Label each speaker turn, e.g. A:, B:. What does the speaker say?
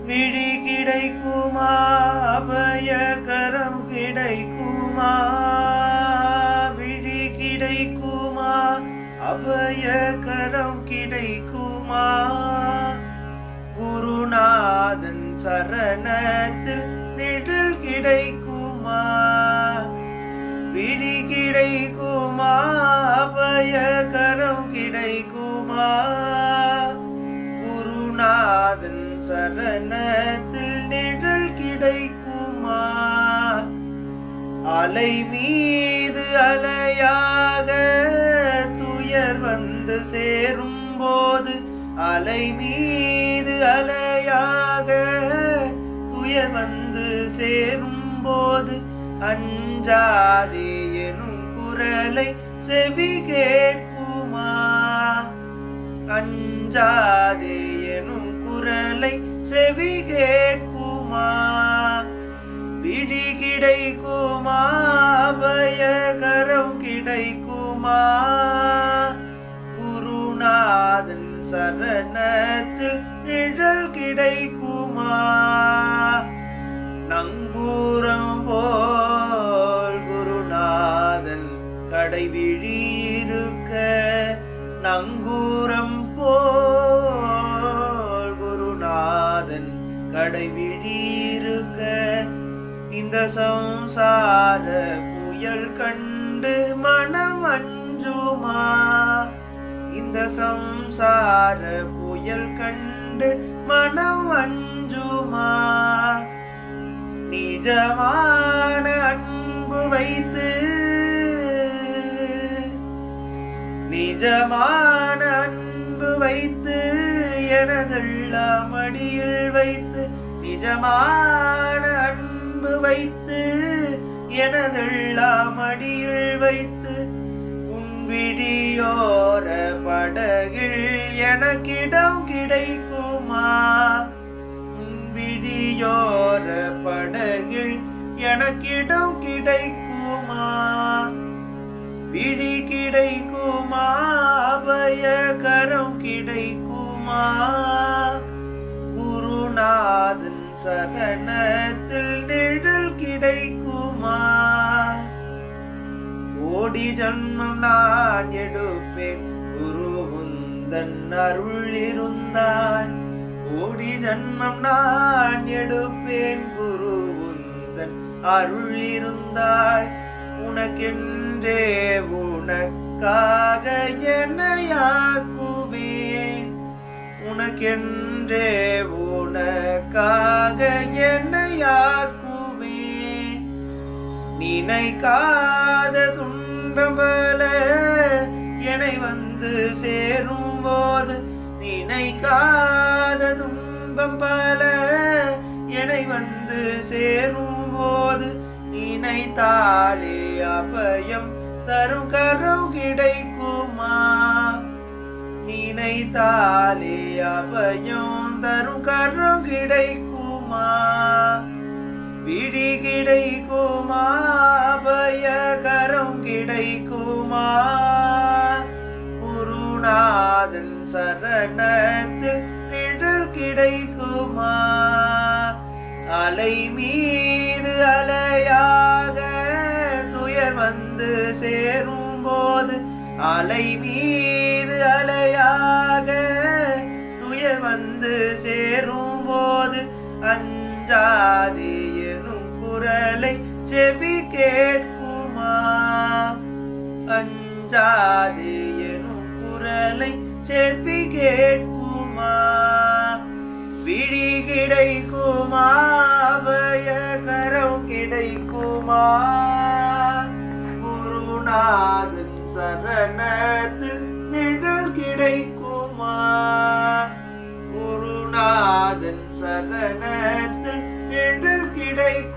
A: விழி கிடைக்குமா அபயகரம் கிடைக்குமா விழி கிடைக்குமா அபயகரம் கிடைக்குமா குருநாதன் சரணத்தில் நிழல் கிடைக்குமா விழி கிடைக்குமா அபயகரம் கிடைக்குமா குருநாதன் சரணத்தில் நிழல் கிடைக்குமா அலை மீது அலையாக துயர் வந்து சேரும் போது அலை மீது அலையாக துயர் வந்து சேரும் போது அஞ்சாதே எனும் குரலை செவி கேட்குமா அஞ்சாதே எனும் குரலை செவி கேட்குமா விழி கிடைக்குமா அபயகரம் கிடைக்குமா குருநாதன் சரணத்தில் நிழல் கிடைக்குமா நங்கூரம் போல் குருநாதன் கடைவிழி இருக்க நங்கூரம் போல் குருநாதன் கடைவிழி இருக்க இந்த சம்சார புயல் கண்டு மனம் அஞ்சுமா இந்த சம்சார புயல் கண்டு மனம் அஞ்சுமா நிஜமான அன்பு வைத்து நிஜமான அன்பு வைத்து எனதெல்லாம் மடியில் வைத்து நிஜமான அன்பு வைத்து எனதெல்லாம் மடியில் வைத்து உன் விழியோர படகில் எனக்கிடம் கிடைக்குமா உன் விழியோர படகில் எனக்கிடம் கிடைக்குமா விழி கிடைக்குமா அபயகரம் கிடைக்குமா குருநாதன் சரணத்தில் நிழல் கிடைக்குமா கோடி ஜன்மம் நான் எடுப்பேன் குரு உந்தன் அருள் இருந்தான் கோடி ஜன்மம் நான் எடுப்பேன் குரு உந்தன் அருள் இருந்தாள் உனக்கென்றே உனக்காக என்னையாக்குவேன் உனக்கென்றே உனக்காக என்னையாக்குவேன் நினைக்காத துன்பம் பல என்னை வந்து சேரும் போது நினைக்காத துன்பம் பல என்னை வந்து சேரும் போது நினைத்தாலே அபயம் தரும் கரம் கிடைக்குமா நினைத்தாலே அபயம் தரும் கரம் கிடைக்குமா விழி கிடைக்குமா அபயகரம் கிடைக்குமா குருநாதன் சரணத்தில் நிழல் கிடைக்குமா அலை மீது அலையாக துயர் வந்து சேரும் போது அலை மீது அலையாக துயர் வந்து சேரும் போது அஞ்சாதே எனும் குரலை செவி கேட்குமா அஞ்சாதே எனும் குரலை செவி கேட்குமா விழி கிடைக்குமா அபயகரம் கிடைக்குமா குருநாதன் சரணத்தில் நிழல் கிடைக்குமா குருநாதன் சரணத்தில் நிழல் கிடைக்குமா